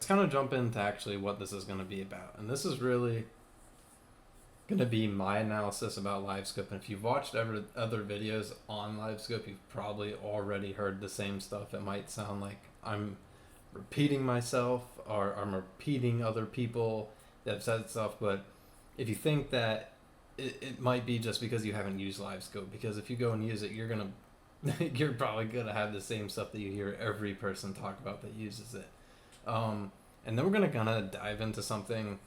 kind of jump into actually what this is going to be about. And this is really going to be my analysis about LiveScope. And if you've watched other videos on LiveScope, you've probably already heard the same stuff. It might sound like I'm repeating myself or I'm repeating other people that have said stuff, but if you think that it might be just because you haven't used LiveScope, because if you go and use it, you're probably gonna have the same stuff that you hear every person talk about that uses it. And then we're gonna kind of dive into something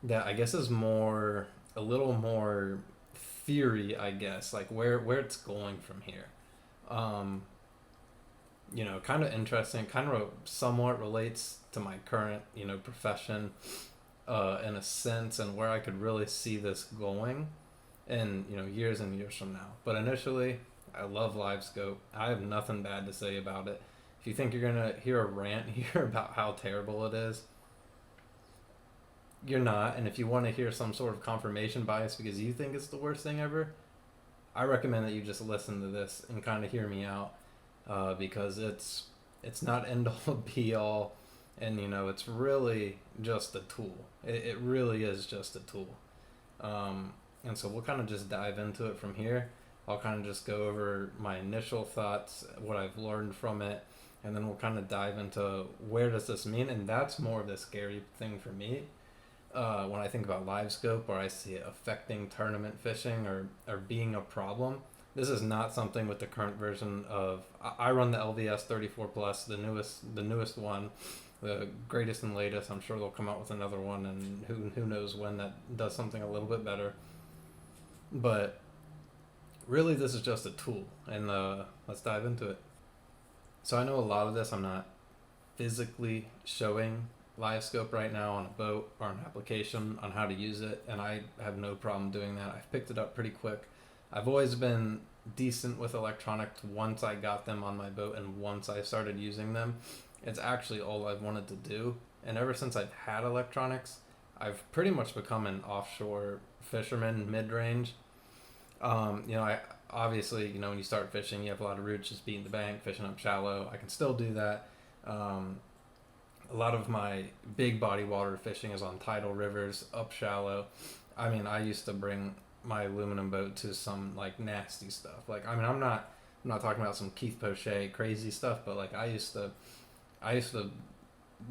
that I guess is a little more theory, I guess, like where it's going from here. Kind of interesting, kind of somewhat relates to my current, profession, in a sense, and where I could really see this going in, years and years from now. But initially, I love LiveScope. I have nothing bad to say about it. If you think you're going to hear a rant here about how terrible it is, you're not. And if you want to hear some sort of confirmation bias because you think it's the worst thing ever, I recommend that you just listen to this and kind of hear me out, because it's not end all be all, and it's really just a tool. It really is just a tool. And so we'll kind of just dive into it from here. I'll kind of just go over my initial thoughts, what I've learned from it, and then we'll kind of dive into where does this mean. And that's more of the scary thing for me, when I think about LiveScope, or I see it affecting tournament fishing or being a problem. This is not something with the current version of. I run the LVS 34 Plus, the newest one, the greatest and latest. I'm sure they'll come out with another one, and who knows when that does something a little bit better. But really, this is just a tool, and let's dive into it. So I know a lot of this I'm not physically showing LiveScope right now on a boat or an application on how to use it, and I have no problem doing that. I've picked it up pretty quick. I've always been decent with electronics once I got them on my boat and once I started using them. It's actually all I've wanted to do, and ever since I've had electronics, I've pretty much become an offshore fisherman mid-range. I obviously, when you start fishing, you have a lot of roots just beating the bank, fishing up shallow. I can still do that. A lot of my big body water fishing is on tidal rivers, up shallow. I used to bring my aluminum boat to some like nasty stuff. I'm not talking about some Keith Pochet crazy stuff, but like I used to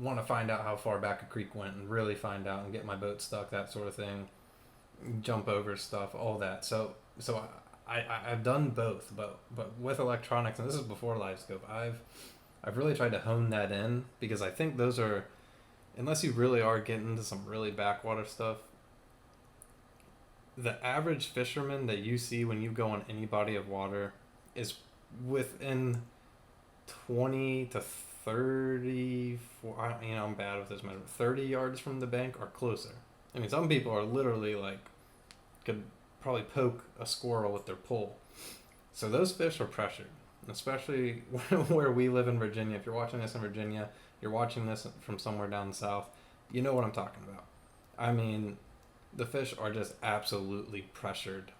want to find out how far back a creek went and really find out and get my boat stuck, that sort of thing, jump over stuff, all that. So I've done both, but with electronics, and this is before LiveScope, I've really tried to hone that in, because I think those are, unless you really are getting into some really backwater stuff, the average fisherman that you see when you go on any body of water is within 20 to 34, I'm bad with this measurement, 30 yards from the bank or closer. Some people are literally could probably poke a squirrel with their pole. So those fish are pressured, especially where we live in Virginia. If you're watching this in Virginia, you're watching this from somewhere down south, you know what I'm talking about. The fish are just absolutely pressured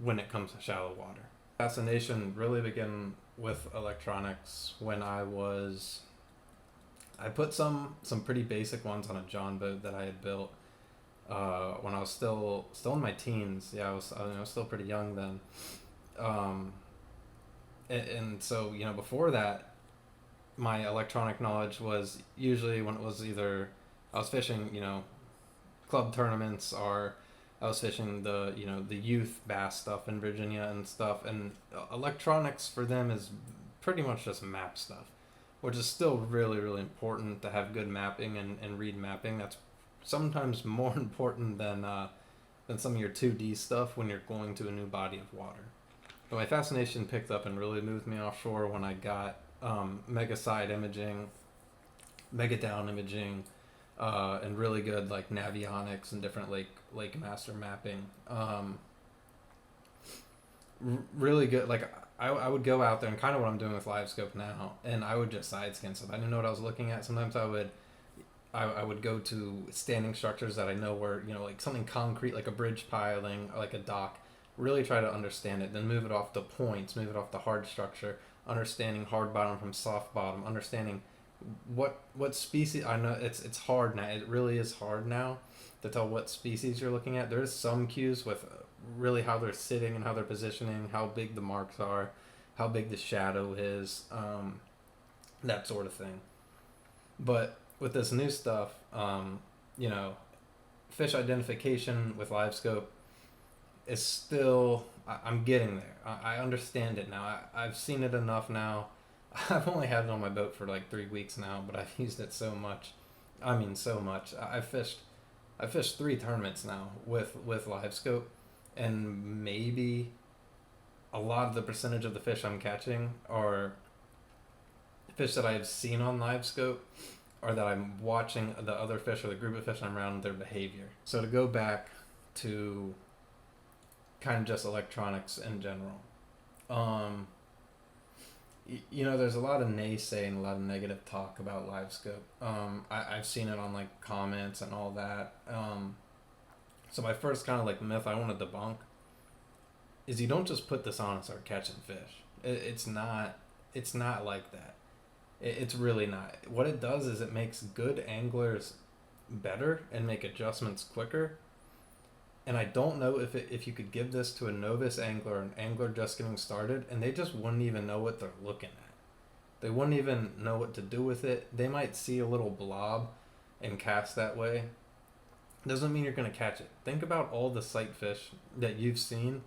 when it comes to shallow water. Fascination really began with electronics when I put some pretty basic ones on a John boat that I had built when I was still in my teens. I was still pretty young then. And so, before that, my electronic knowledge was usually when it was either I was fishing, club tournaments, or I was fishing the youth bass stuff in Virginia and stuff. And electronics for them is pretty much just map stuff, which is still really, really important to have good mapping and read mapping. That's sometimes more important than some of your 2D stuff when you're going to a new body of water. But my fascination picked up and really moved me offshore when I got mega side imaging, mega down imaging, and really good navionics and different lake master mapping. Really good. I would go out there, and kind of what I'm doing with LiveScope now, and I would just side scan stuff. I didn't know what I was looking at. Sometimes I would go to standing structures that I know were, something concrete, like a bridge piling, or like a dock, really try to understand it, then move it off to points, move it off to hard structure, understanding hard bottom from soft bottom, understanding what species. I know it's hard now. It really is hard now to tell what species you're looking at. There is some cues with really how they're sitting and how they're positioning, how big the marks are, how big the shadow is, that sort of thing. But with this new stuff, you know, fish identification with LiveScope is still. I'm getting there. I understand it now. I've seen it enough now. I've only had it on my boat for like 3 weeks now, but I've used it so much. I mean, so much. I fished 3 tournaments now with LiveScope, and maybe a lot of the percentage of the fish I'm catching are fish that I've seen on LiveScope, or that I'm watching the other fish or the group of fish I'm around, their behavior. So to go back to kind of just electronics in general, um, you know, there's a lot of naysaying, a lot of negative talk about LiveScope. I've seen it on like comments and all that. So my first kind of like myth I want to debunk is you don't just put this on and start catching fish. It's not. It's not like that. It's really not. What it does is it makes good anglers better and make adjustments quicker. And I don't know if you could give this to a novice angler or an angler just getting started, and they just wouldn't even know what they're looking at. They wouldn't even know what to do with it. They might see a little blob and cast that way. Doesn't mean you're going to catch it. Think about all the sight fish that you've seen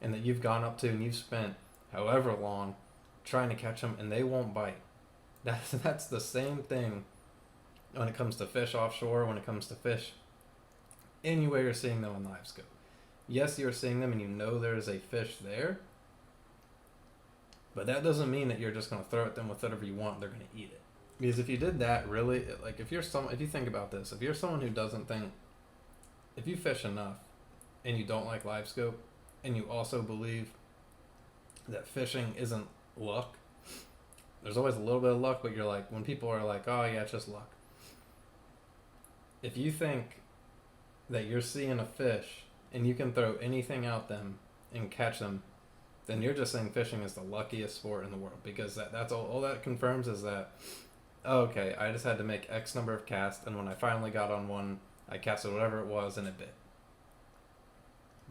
and that you've gone up to and you've spent however long trying to catch them, and they won't bite. That's the same thing when it comes to fish offshore, when it comes to fish anywhere you're seeing them on LiveScope. Yes, you're seeing them and you know there's a fish there, but that doesn't mean that you're just going to throw at them with whatever you want, they're going to eat it. Because if you did that, really, like if you think about this, if you're someone who doesn't think, if you fish enough and you don't like LiveScope, and you also believe that fishing isn't luck, there's always a little bit of luck, but you're like, when people are like, oh yeah, it's just luck. If you think that you're seeing a fish and you can throw anything out them and catch them, then you're just saying fishing is the luckiest sport in the world, because that's all that confirms is that, oh, okay, I just had to make X number of casts, and when I finally got on one, I casted whatever it was and it bit.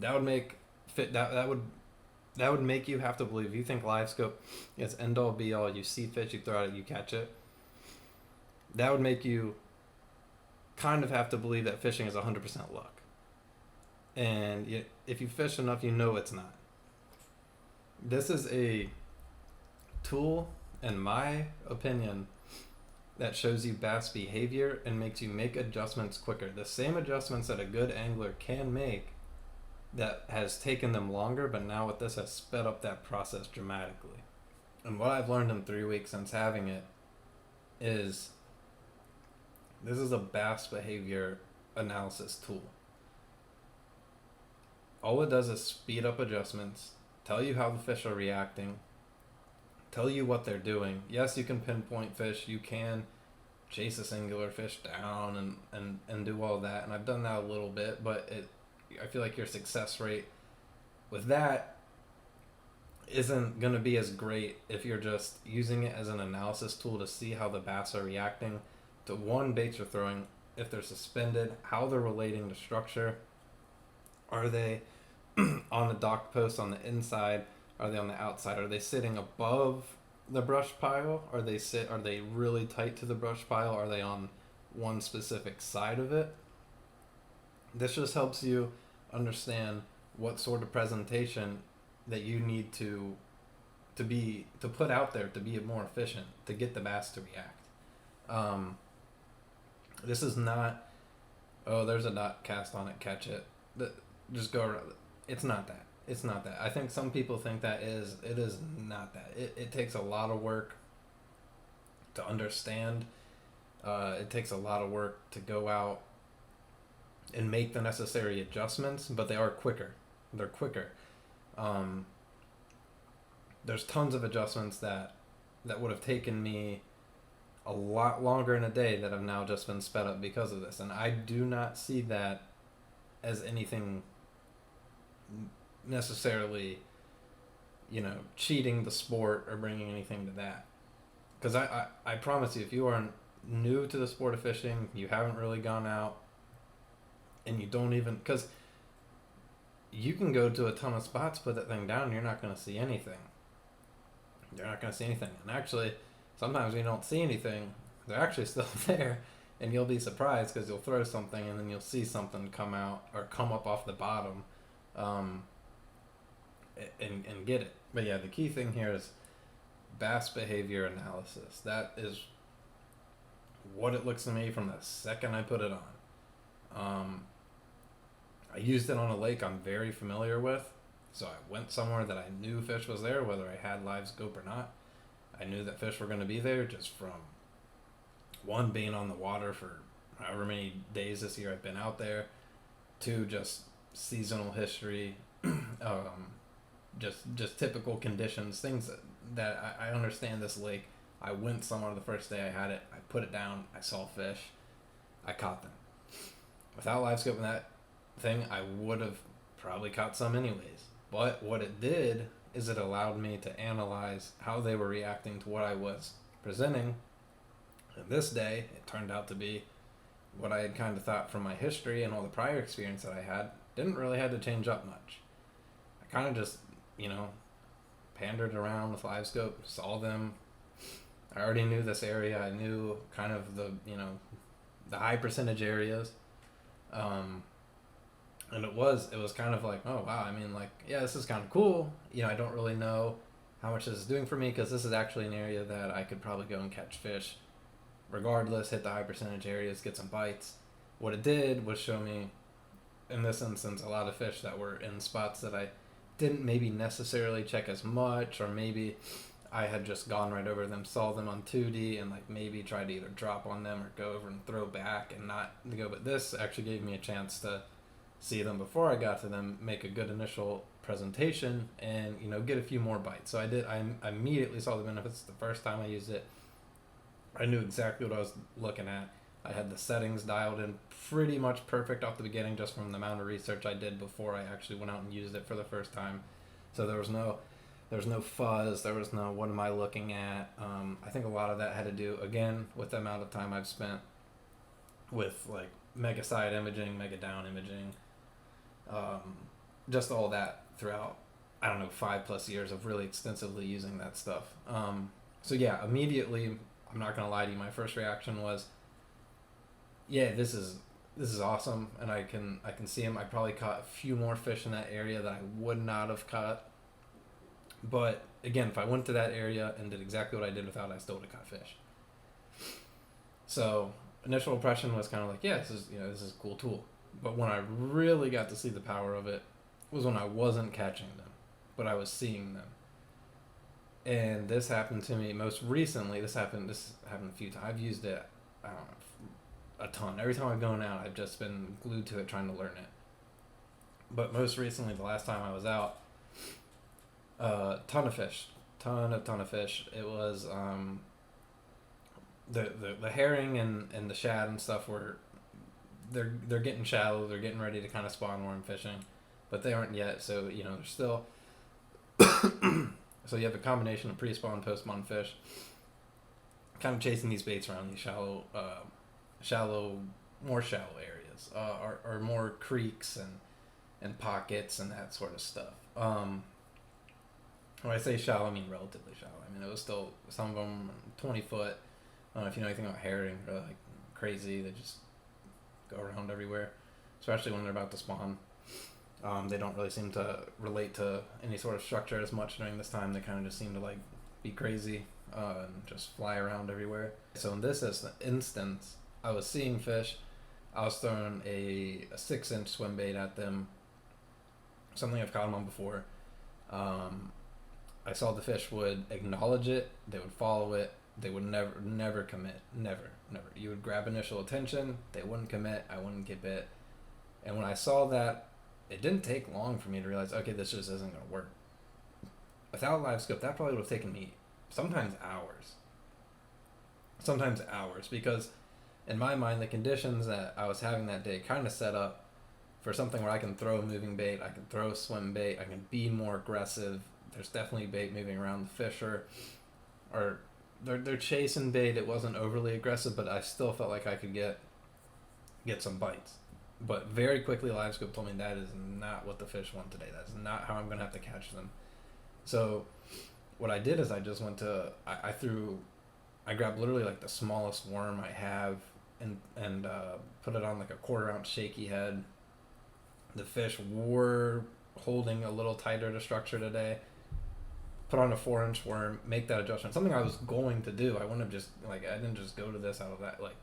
That would make that would make you have to believe, if you think LiveScope is end all be all, you see fish, you throw it, you catch it, that would make you kind of have to believe that fishing is 100% luck. And if you fish enough, you know it's not. This is a tool, in my opinion, that shows you bass behavior and makes you make adjustments quicker. The same adjustments that a good angler can make that has taken them longer, but now with this has sped up that process dramatically. And what I've learned in 3 weeks since having it is this is a bass behavior analysis tool. All it does is speed up adjustments, tell you how the fish are reacting, tell you what they're doing. Yes, you can pinpoint fish, you can chase a singular fish down and do all that, and I've done that a little bit, but I feel like your success rate with that isn't going to be as great if you're just using it as an analysis tool to see how the bass are reacting to one, baits you're throwing, if they're suspended, how they're relating to structure. Are they on the dock post on the inside? Are they on the outside? Are they sitting above the brush pile? Are they really tight to the brush pile? Are they on one specific side of it? This just helps you understand what sort of presentation that you need to put out there to be more efficient, to get the bass to react. This is not, oh, there's a dot, cast on it, catch it, just go around. It's not that. It's not that. I think some people think that is. It is not that. It takes a lot of work to understand. It takes a lot of work to go out and make the necessary adjustments, but they are quicker. They're quicker. There's tons of adjustments that would have taken me a lot longer in a day that have now just been sped up because of this. And I do not see that as anything necessarily, cheating the sport or bringing anything to that. because I promise you, if you are new to the sport of fishing, you haven't really gone out, and you don't even, because you can go to a ton of spots, put that thing down, and you're not going to see anything. You're not going to see anything. And actually, sometimes when you don't see anything, they're actually still there, and you'll be surprised because you'll throw something and then you'll see something come out or come up off the bottom, and get it. But yeah, the key thing here is bass behavior analysis. That is what it looks to me from the second I put it on. I used it on a lake I'm very familiar with, so I went somewhere that I knew fish was there, whether I had LiveScope or not. I knew that fish were going to be there just from one, being on the water for however many days this year I've been out there, two, just seasonal history, just typical conditions, things that I understand this lake. I went somewhere the first day I had it, I put it down, I saw fish, I caught them. Without LiveScope and that thing, I would have probably caught some anyways. But what it did is it allowed me to analyze how they were reacting to what I was presenting. And this day, it turned out to be what I had kind of thought from my history and all the prior experience that I had. Didn't really have to change up much. I kind of just, pandered around with LiveScope, saw them. I already knew this area. I knew kind of the high percentage areas. And it was kind of like, oh wow, yeah, this is kind of cool. I don't really know how much this is doing for me, because this is actually an area that I could probably go and catch fish regardless, hit the high percentage areas, get some bites. What it did was show me, in this instance, a lot of fish that were in spots that I didn't maybe necessarily check as much, or maybe I had just gone right over them, saw them on 2D, and maybe tried to either drop on them or go over and throw back and not go. But this actually gave me a chance to see them before I got to them, make a good initial presentation, and get a few more bites. So I immediately saw the benefits the first time I used it. I knew exactly what I was looking at. I had the settings dialed in pretty much perfect off the beginning, just from the amount of research I did before I actually went out and used it for the first time. So there was no fuzz, there was no what am I looking at. I think a lot of that had to do, again, with the amount of time I've spent with mega side imaging, mega down imaging, just all that throughout, 5+ years of really extensively using that stuff. So yeah, immediately, I'm not gonna lie to you, my first reaction was, yeah, this is awesome, and I can see him. I probably caught a few more fish in that area that I would not have caught. But again, if I went to that area and did exactly what I did without, I still would have caught fish. So initial impression was kind of yeah, this is a cool tool. But when I really got to see the power of it was when I wasn't catching them, but I was seeing them. And this happened to me most recently. This happened a few times. I've used it, I don't know, a ton. Every time I've gone out, I've just been glued to it, trying to learn it. But most recently, the last time I was out, ton of fish. It was the herring and the shad and stuff were, they're getting shallow. They're getting ready to kind of spawn where I'm fishing, but they aren't yet. So they're still. So you have a combination of pre-spawn, post-spawn fish, kind of chasing these baits around these more shallow areas, or more creeks and pockets and that sort of stuff. When I say shallow, I mean relatively shallow. It was still, some of them 20 foot. I don't know if you know anything about herring. They're crazy. They just go around everywhere, especially when they're about to spawn. They don't really seem to relate to any sort of structure as much during this time. They kind of just seem to be crazy and just fly around everywhere. So in this instance, I was seeing fish. I was throwing a 6-inch swim bait at them, something I've caught them on before. I saw the fish would acknowledge it. They would follow it. They would never commit. Never. You would grab initial attention. They wouldn't commit. I wouldn't get bit. And when I saw that, it didn't take long for me to realize, okay, this just isn't going to work. Without LiveScope, that probably would have taken me sometimes hours, because in my mind, the conditions that I was having that day kind of set up for something where I can throw a moving bait, I can throw a swim bait, I can be more aggressive. There's definitely bait moving around. The fish are they're chasing bait. It wasn't overly aggressive, but I still felt like I could get some bites. But very quickly, LiveScope told me that is not what the fish want today. That's not how I'm gonna have to catch them. So what I did is I just went to I grabbed literally like the smallest worm I have and put it on like a 1/4 ounce shaky head. The fish were holding a little tighter to structure today. Put on a 4-inch worm, make that adjustment. Something I was going to do. I wouldn't have just like I didn't just go to this out of that like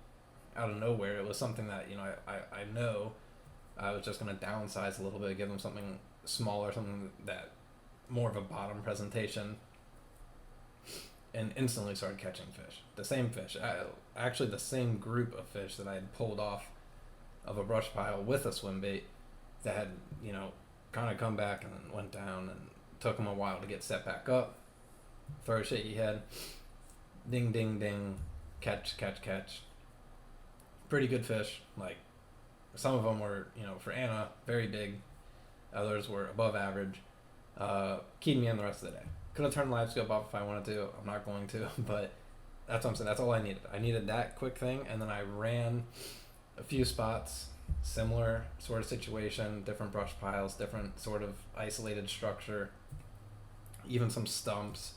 out of nowhere. It was something that I know I was just gonna downsize a little bit, give them something smaller, something that more of a bottom presentation, and instantly started catching fish. The same fish, actually the same group of fish that I had pulled off of a brush pile with a swim bait that had kind of come back and then went down and took them a while to get set back up. Throw a shaky head, ding ding ding, catch. Pretty good fish. Like some of them were for Anna very big, others were above average. Keyed me in the rest of the day. Could have turned LiveScope off if I wanted to. I'm not going to, but that's what I'm saying. That's all I needed. I needed that quick thing, and then I ran a few spots, similar sort of situation, different brush piles, different sort of isolated structure, even some stumps,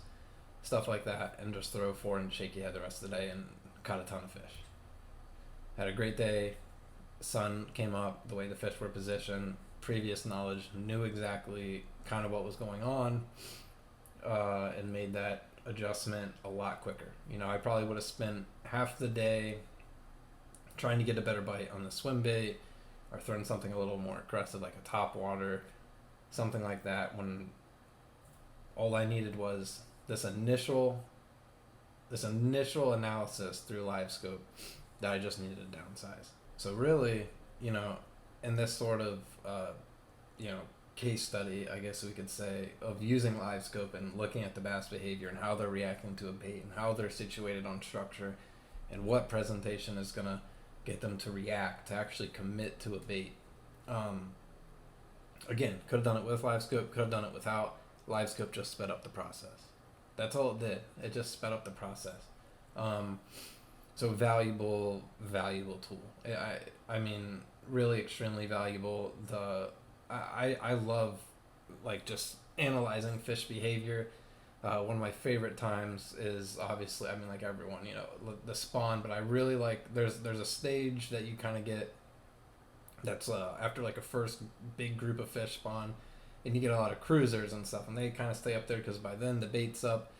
stuff like that, and just throw 4-inch shaky head the rest of the day and caught a ton of fish. Had a great day. Sun came up, the way the fish were positioned, previous knowledge, knew exactly kind of what was going on, and made that adjustment a lot quicker. I probably would have spent half the day trying to get a better bite on the swim bait or throwing something a little more aggressive like a top water, something like that, when all I needed was this initial analysis through LiveScope that I just needed to downsize. So really, in this sort of case study, I guess we could say, of using LiveScope and looking at the bass behavior and how they're reacting to a bait and how they're situated on structure and what presentation is going to get them to react, to actually commit to a bait. Again, could have done it with LiveScope, could have done it without. LiveScope just sped up the process. That's all it did. It just sped up the process. So valuable tool. I mean, really extremely valuable. I love like just analyzing fish behavior. One of my favorite times is obviously, I mean, like everyone, the spawn, but I really like, there's a stage that you kind of get that's after like a first big group of fish spawn, and you get a lot of cruisers and stuff, and they kind of stay up there because by then the bait's up,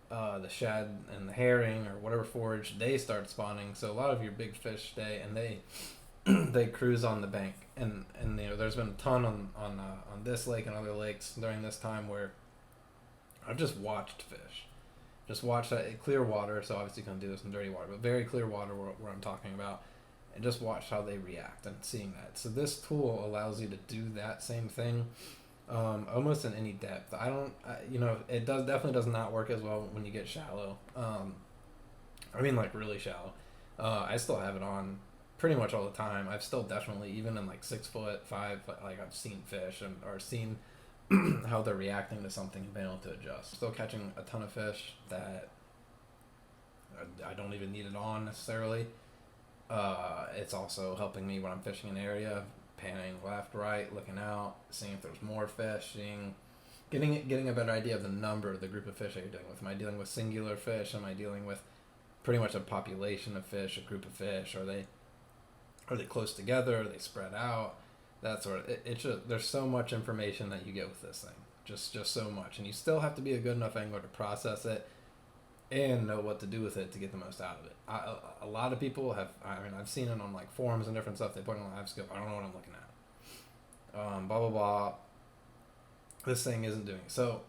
the shad and the herring or whatever forage, they start spawning. So a lot of your big fish stay, and they cruise on the bank, and there's been a ton on this lake and other lakes during this time where I've just watched fish, just watched that clear water. So obviously you can't do this in dirty water, but very clear water where I'm talking about, and just watch how they react and seeing that. So this tool allows you to do that same thing, almost in any depth. It definitely does not work as well when you get shallow. I mean, like really shallow. I still have it on pretty much all the time. I've still definitely, even in like 6'5", like I've seen fish or seen how they're reacting to something and been able to adjust. Still catching a ton of fish that I don't even need it on necessarily. It's also helping me when I'm fishing an area, panning left, right, looking out, seeing if there's more fish, getting a better idea of the number of the group of fish that you're dealing with. Am I dealing with singular fish? Am I dealing with pretty much a population of fish, a group of fish? Are they close together? Are they spread out? That sort of, it's just, there's so much information that you get with this thing, just so much, and you still have to be a good enough angler to process it and know what to do with it to get the most out of it. A lot of people have, I've seen it on like forums and different stuff. They put it on LiveScope. I don't know what I'm looking at. Blah blah blah. This thing isn't doing it. So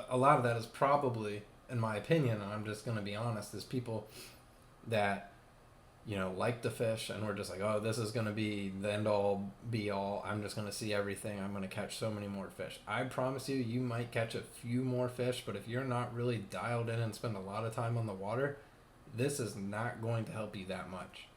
a lot of that is probably, in my opinion, and I'm just going to be honest, is people that like the fish and we're just like, oh, this is going to be the end all be all. I'm just going to see everything. I'm going to catch so many more fish. I promise you might catch a few more fish, but if you're not really dialed in and spend a lot of time on the water, this is not going to help you that much.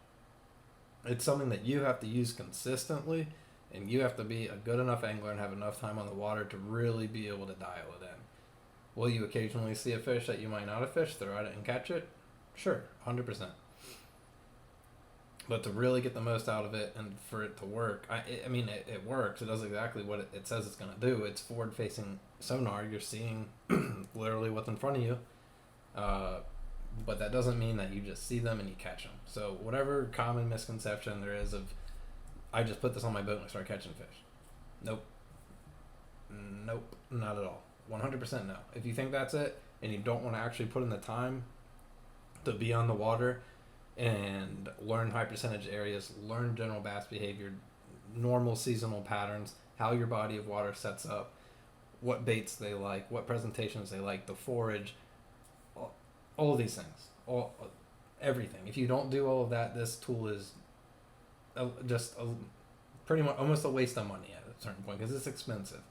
It's something that you have to use consistently, and you have to be a good enough angler and have enough time on the water to really be able to dial it in. Will you occasionally see a fish that you might not have fished, throw at it and catch it? Sure, 100%. But to really get the most out of it and for it to work, I mean, it works. It does exactly what it says it's going to do. It's forward-facing sonar. You're seeing literally what's in front of you. But that doesn't mean that you just see them and you catch them. So whatever common misconception there is of, I just put this on my boat and I start catching fish. Nope. Nope, not at all. 100% no. If you think that's it and you don't want to actually put in the time to be on the water and learn high percentage areas, learn general bass behavior, normal seasonal patterns, how your body of water sets up, what baits they like, what presentations they like, the forage, all these things, everything. If you don't do all of that, this tool is pretty much almost a waste of money at a certain point because it's expensive,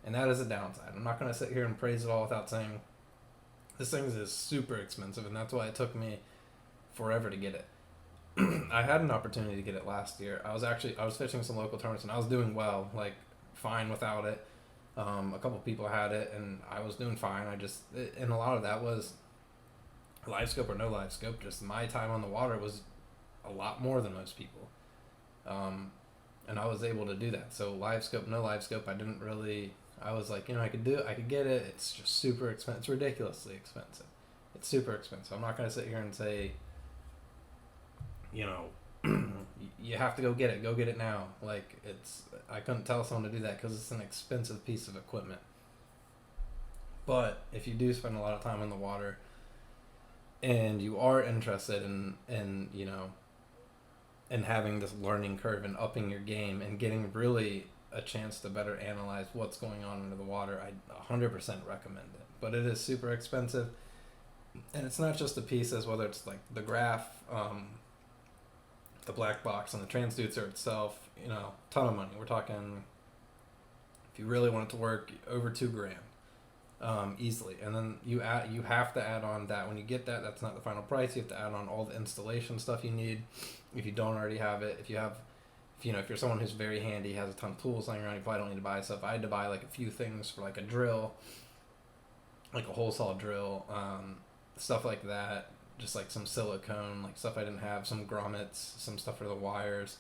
and that is a downside. I'm not going to sit here and praise it all without saying this thing is super expensive, and that's why it took me forever to get it. I had an opportunity to get it last year. I was fishing some local tournaments and I was doing well, like fine without it. A couple people had it and I was doing fine. And a lot of that was LiveScope or no LiveScope. Just my time on the water was a lot more than most people, and I was able to do that. So LiveScope, no LiveScope, I was like, I could get it. It's just super expensive. It's ridiculously expensive. It's super expensive. I'm not going to sit here and say, you have to go get it now. Like, I couldn't tell someone to do that because it's an expensive piece of equipment. But if you do spend a lot of time in the water and you are interested in having this learning curve and upping your game and getting really a chance to better analyze what's going on under the water, I 100% recommend it. But it is super expensive. And it's not just the pieces, whether it's like the graph, the black box, and the transducer itself, ton of money. We're talking, if you really want it to work, over $2,000, easily. And then you have to add on that. When you get that, that's not the final price. You have to add on all the installation stuff you need. If you don't already have it, if you're someone who's very handy, has a ton of tools laying around, you probably don't need to buy stuff. I had to buy like a few things for like a drill, like a hole saw drill, stuff like that, just like some silicone, like stuff I didn't have, some grommets, some stuff for the wires,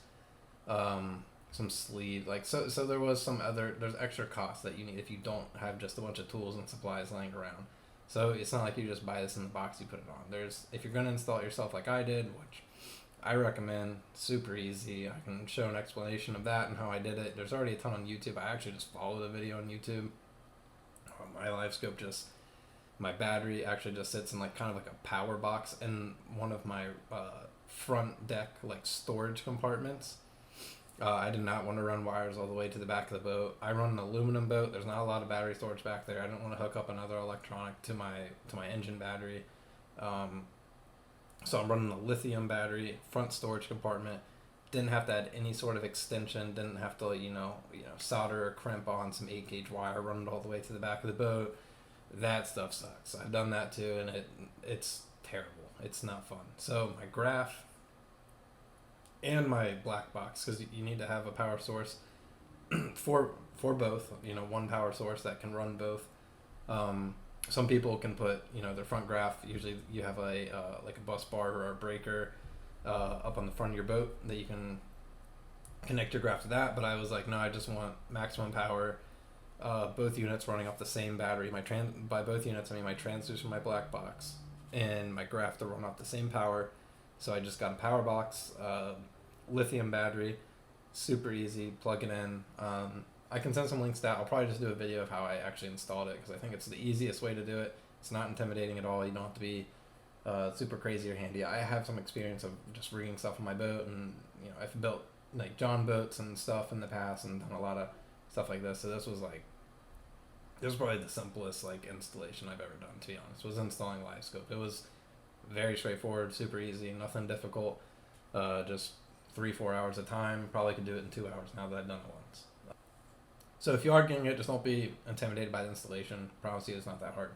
some sleeve, like so there was there's extra costs that you need if you don't have just a bunch of tools and supplies laying around. So it's not like you just buy this in the box, you put it on. If you're going to install it yourself like I did, which I recommend, super easy. I can show an explanation of that and how I did it. There's already a ton on YouTube. I actually just followed a video on YouTube. My LiveScope my battery actually just sits in like kind of like a power box in one of my front deck like storage compartments. I did not want to run wires all the way to the back of the boat. I run an aluminum boat. There's not a lot of battery storage back there. I didn't want to hook up another electronic to my engine battery. So I'm running a lithium battery, front storage compartment. Didn't have to add any sort of extension. Didn't have to solder or crimp on some 8-gauge wire. Run it all the way to the back of the boat. That stuff sucks. I've done that too, and it's terrible. It's not fun. So my graph and my black box, because you need to have a power source for both. One power source that can run both. Some people can put their front graph. Usually you have a like a bus bar or a breaker up on the front of your boat that you can connect your graph to that. But I was like, no, I just want maximum power. Both units running off the same battery. By both units, I mean my transducer, my black box, and my graph to run off the same power. So I just got a power box, lithium battery, super easy, plug it in. I can send some links to that. I'll probably just do a video of how I actually installed it because I think it's the easiest way to do it. It's not intimidating at all. You don't have to be super crazy or handy. I have some experience of just rigging stuff on my boat, and I've built like John boats and stuff in the past and done a lot of stuff like this. So this was probably the simplest like installation I've ever done, to be honest, was installing LiveScope. It was very straightforward, super easy, nothing difficult, just 3-4 hours of time. Probably could do it in 2 hours now that I've done it once. So if you are getting it, just don't be intimidated by the installation. Promise you it's not that hard.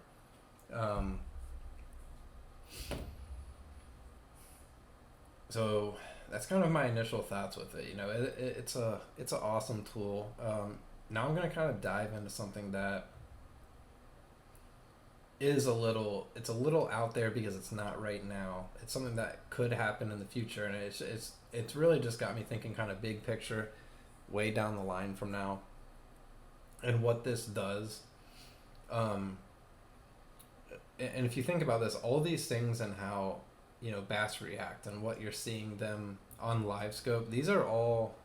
So that's kind of my initial thoughts with it. It's an awesome tool. Now I'm going to kind of dive into something that is it's a little out there because it's not right now. It's something that could happen in the future, and it's really just got me thinking kind of big picture, way down the line from now, and what this does. Um, and if you think about this, all these things and how bass react and what you're seeing them on LiveScope, these are all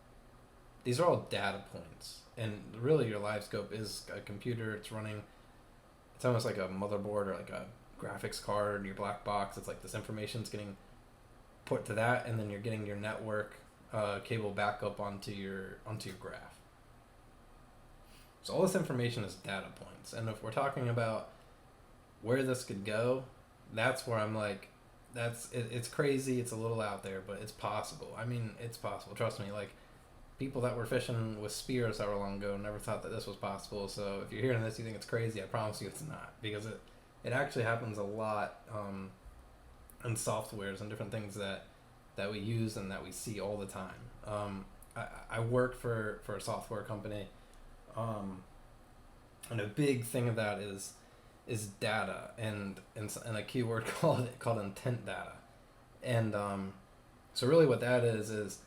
data points, and really your LiveScope is a computer. It's running. It's almost like a motherboard or like a graphics card. Your black box. It's like this information's getting put to that, and then you're getting your network cable back up onto your graph. So all this information is data points, and if we're talking about where this could go, that's where I'm like, it's crazy. It's a little out there, but it's possible. I mean, it's possible. Trust me. Like, people that were fishing with spears however long ago never thought that this was possible. So if you're hearing this, you think it's crazy. I promise you, it's not, because it actually happens a lot in softwares and different things that we use and that we see all the time. I work for a software company, and a big thing of that is data and a keyword called intent data, and so really what that is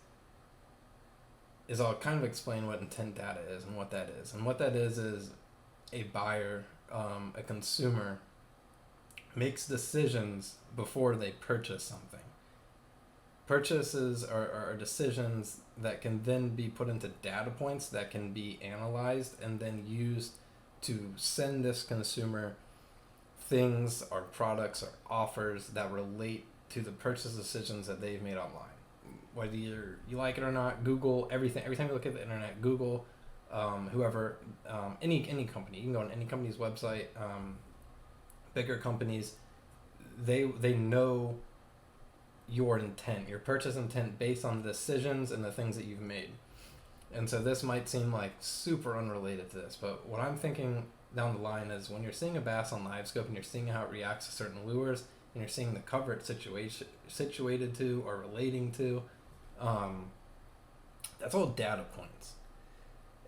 I'll kind of explain what intent data is and what that is. And what that is a buyer, a consumer, makes decisions before they purchase something. Purchases are decisions that can then be put into data points that can be analyzed and then used to send this consumer things or products or offers that relate to the purchase decisions that they've made online. Whether you like it or not, Google everything. Every time you look at the internet, Google, whoever, any company. You can go on any company's website. Bigger companies, they know your intent, your purchase intent, based on the decisions and the things that you've made. And so this might seem like super unrelated to this, but what I'm thinking down the line is when you're seeing a bass on LiveScope and you're seeing how it reacts to certain lures, and you're seeing the cover it's situated to or relating to, that's all data points.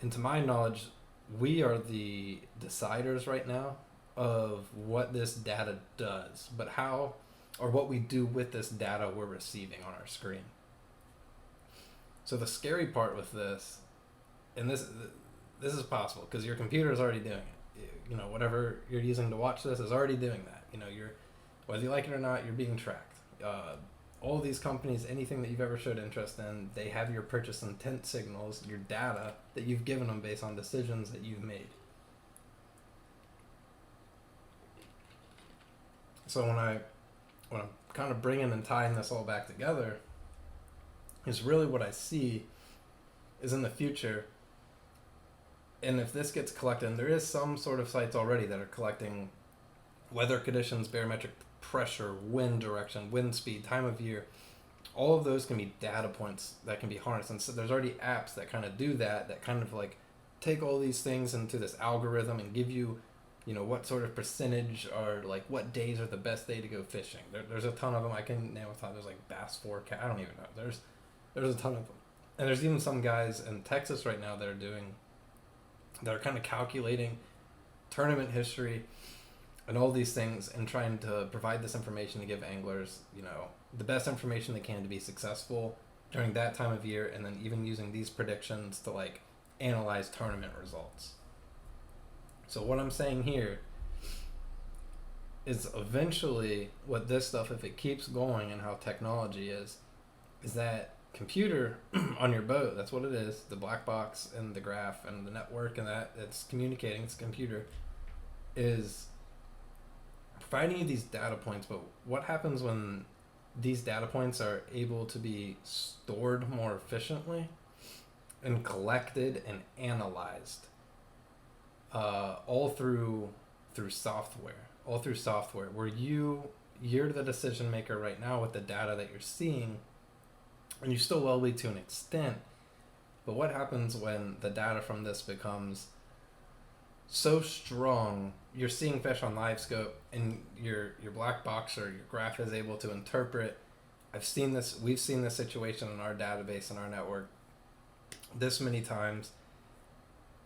And to my knowledge, we are the deciders right now of what this data does, but how, or what we do with this data we're receiving on our screen. So the scary part with this, and this is possible because your computer is already doing it. Whatever you're using to watch this is already doing that. You're, whether you like it or not, you're being tracked. All these companies, anything that you've ever showed interest in, they have your purchase intent signals, your data that you've given them based on decisions that you've made. So when I'm kind of bringing and tying this all back together, is really what I see is in the future. And if this gets collected, and there is some sort of sites already that are collecting weather conditions, barometric pressure, wind direction, wind speed, time of year, all of those can be data points that can be harnessed. And so there's already apps that kind of do that kind of like take all these things into this algorithm and give you, what sort of percentage or like what days are the best day to go fishing. There's a ton of them. I can name a ton. There's like bass forecast. I don't even know. There's a ton of them. And there's even some guys in Texas right now that are kind of calculating tournament history and all these things and trying to provide this information to give anglers, the best information they can to be successful during that time of year, and then even using these predictions to like analyze tournament results. So what I'm saying here is eventually what this stuff, if it keeps going and how technology is that computer on your boat, that's what it is, the black box and the graph and the network and that it's communicating, it's a computer, is providing you these data points. But what happens when these data points are able to be stored more efficiently and collected and analyzed all through software where you're the decision maker right now with the data that you're seeing, and you still will be to an extent, but what happens when the data from this becomes so strong, you're seeing fish on LiveScope and your black box or your graph is able to interpret. We've seen this situation in our database and our network this many times.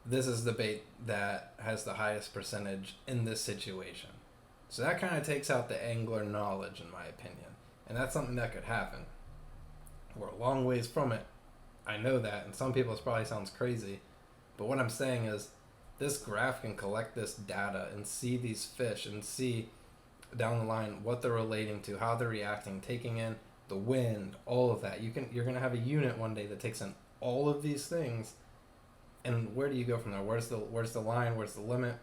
This is the bait that has the highest percentage in this situation. So that kind of takes out the angler knowledge, in my opinion. And that's something that could happen. We're a long ways from it. I know that, and some people it probably sounds crazy. But what I'm saying is, this graph can collect this data and see these fish and see down the line what they're relating to, how they're reacting, taking in the wind, all of that. You're gonna have a unit one day that takes in all of these things. And where do you go from there? Where's the line? Where's the limit?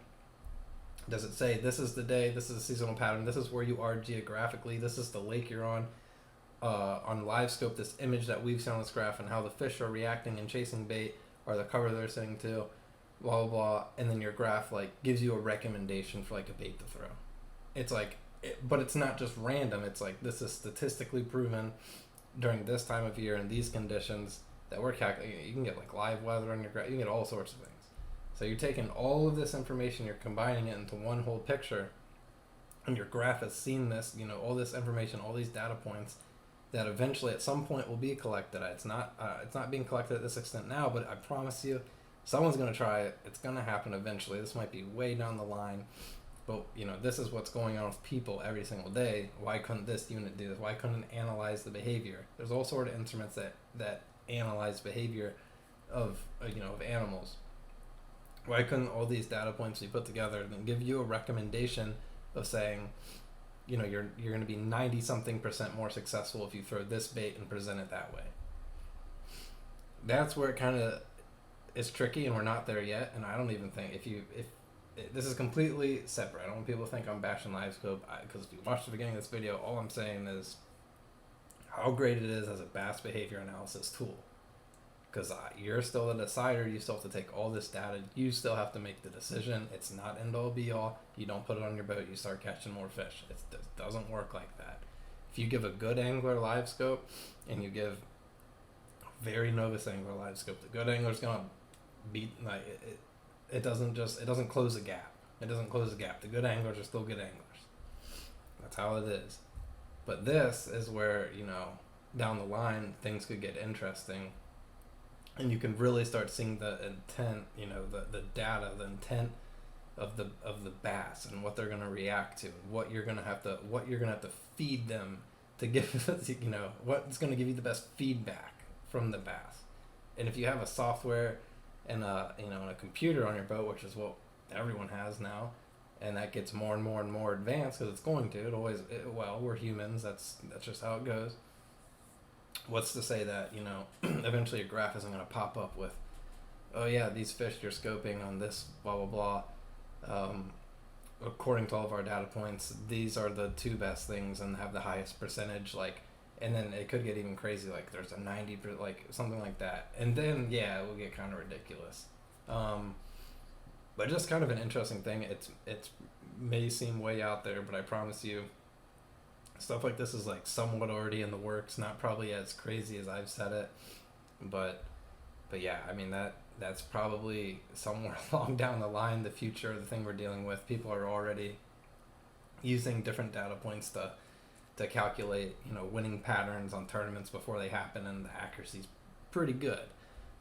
Does it say this is the day, this is a seasonal pattern, this is where you are geographically, this is the lake you're on LiveScope, this image that we've seen on this graph and how the fish are reacting and chasing bait or the cover they're sitting to, blah blah blah, and then your graph like gives you a recommendation for like a bait to throw. It's like, but it's not just random. It's like this is statistically proven during this time of year and these conditions that we're calculating. You can get like live weather on your graph. You can get all sorts of things. So you're taking all of this information, you're combining it into one whole picture, and your graph has seen this, all this information, all these data points that eventually at some point will be collected. It's not being collected at this extent now, but I promise you, someone's going to try it. It's going to happen eventually. This might be way down the line, but this is what's going on with people every single day. Why couldn't this unit do this? Why couldn't it analyze the behavior? There's all sort of instruments that analyze behavior of animals. Why couldn't all these data points be put together and give you a recommendation of saying, you're going to be 90-something% more successful if you throw this bait and present it that way? That's where it kind of is tricky, and we're not there yet. And I don't even think if this is completely separate. I don't want people to think I'm bashing LiveScope, because if you watch the beginning of this video, all I'm saying is how great it is as a bass behavior analysis tool. Because you're still the decider, you still have to take all this data, you still have to make the decision. It's not end all be all. You don't put it on your boat, you start catching more fish. It doesn't work like that. If you give a good angler LiveScope and you give very novice angler LiveScope, the good angler's gonna beat, like it doesn't close the gap. It doesn't close the gap. The good anglers are still good anglers. That's how it is. But this is where, down the line things could get interesting. And you can really start seeing the intent, the data, the intent of the bass and what they're gonna react to, what you're gonna have to feed them to give, what's gonna give you the best feedback from the bass. And if you have a software and a computer on your boat, which is what everyone has now, and that gets more and more and more advanced because it's going to. We're humans. That's just how it goes. What's to say that, eventually a graph isn't going to pop up with, oh yeah, these fish you're scoping on this, blah, blah, blah. According to all of our data points, these are the two best things and have the highest percentage, and then it could get even crazy, like there's a 90, something like that. And then, yeah, it will get kind of ridiculous. But just kind of an interesting thing. It may seem way out there, but I promise you, stuff like this is somewhat already in the works, not probably as crazy as I've said it, but yeah, I mean that's probably somewhere along down the line, the future, the thing we're dealing with. People are already using different data points to calculate, winning patterns on tournaments before they happen, and the accuracy's pretty good.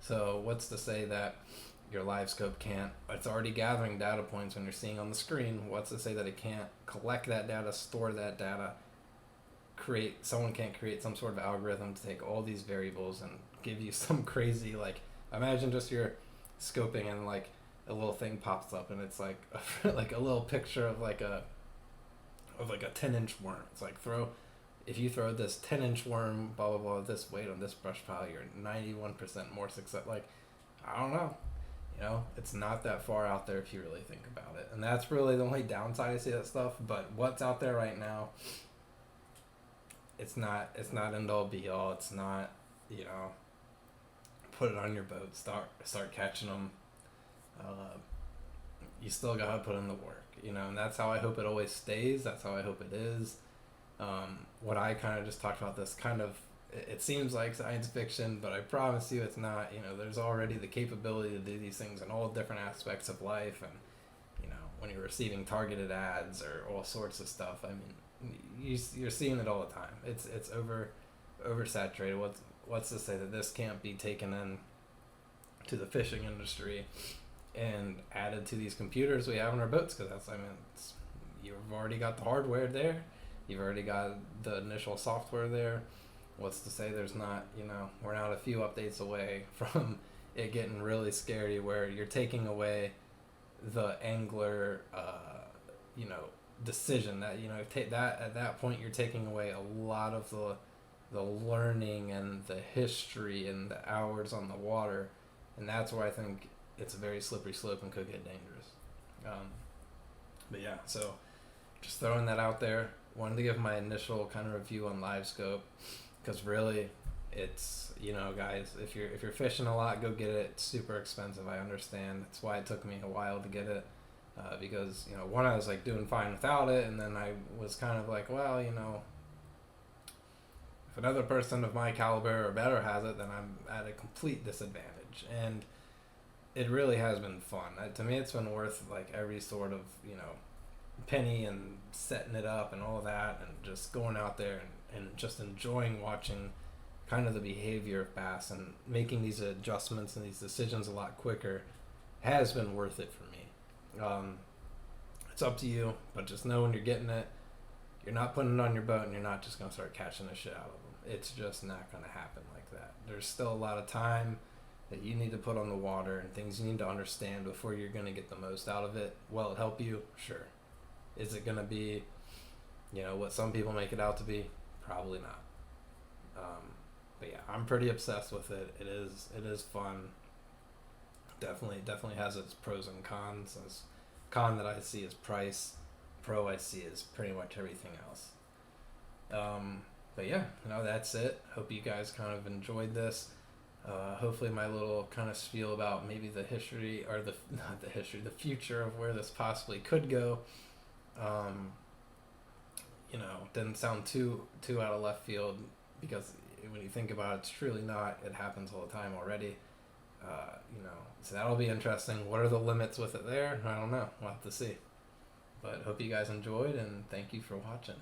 So what's to say that your LiveScope can't? It's already gathering data points when you're seeing on the screen. What's to say that it can't collect that data, store that data, someone can't create some sort of algorithm to take all these variables and give you some crazy, imagine just you're scoping and a little thing pops up and it's like a little picture of a 10-inch worm. It's if you throw this 10-inch worm, blah blah blah, this weight on this brush pile, you're 91% more success. I don't know, it's not that far out there if you really think about it. And that's really the only downside I see that stuff. But what's out there right now, it's not end all be all. It's not, put it on your boat, start catching them. You still gotta put in the work, and that's how I hope it always stays. That's how I hope it is. What I kind of just talked about, this kind of, it seems like science fiction, but I promise you it's not. There's already the capability to do these things in all different aspects of life, and when you're receiving targeted ads or all sorts of stuff, I mean, you're seeing it all the time. It's oversaturated. What's to say that this can't be taken in to the fishing industry and added to these computers we have in our boats? Because you've already got the hardware there, you've already got the initial software there. What's to say there's not, we're not a few updates away from it getting really scary where you're taking away the angler, decision that, take that at that point, you're taking away a lot of the learning and the history and the hours on the water. And that's where I think it's a very slippery slope and could get dangerous. But yeah, so just throwing that out there. Wanted to give my initial kind of review on LiveScope, because really, it's, guys, if you're fishing a lot, go get it. It's super expensive, I understand. That's why it took me a while to get it, because one, I was like doing fine without it, and then I was kind of like, well, if another person of my caliber or better has it, then I'm at a complete disadvantage. And it really has been fun. To me, it's been worth like every sort of penny, and setting it up and all of that, and just going out there and just enjoying watching kind of the behavior of bass and making these adjustments and these decisions a lot quicker has been worth it for me. It's up to you, but just know when you're getting it, you're not putting it on your boat, and you're not just going to start catching the shit out of them. It's just not going to happen like that. There's still a lot of time that you need to put on the water and things you need to understand before you're going to get the most out of it. Will it help you? Sure. Is it going to be, what some people make it out to be? Probably not. But yeah, I'm pretty obsessed with it. It is fun. Definitely has its pros and cons. As con that I see is price. Pro I see is pretty much everything else. But yeah, that's it. Hope you guys kind of enjoyed this. Hopefully my little kind of spiel about maybe the history, or the future of where this possibly could go, didn't sound too out of left field, because when you think about it, it's truly not. It happens all the time already. So that'll be interesting. What are the limits with it there? I don't know. We'll have to see. But hope you guys enjoyed, and thank you for watching.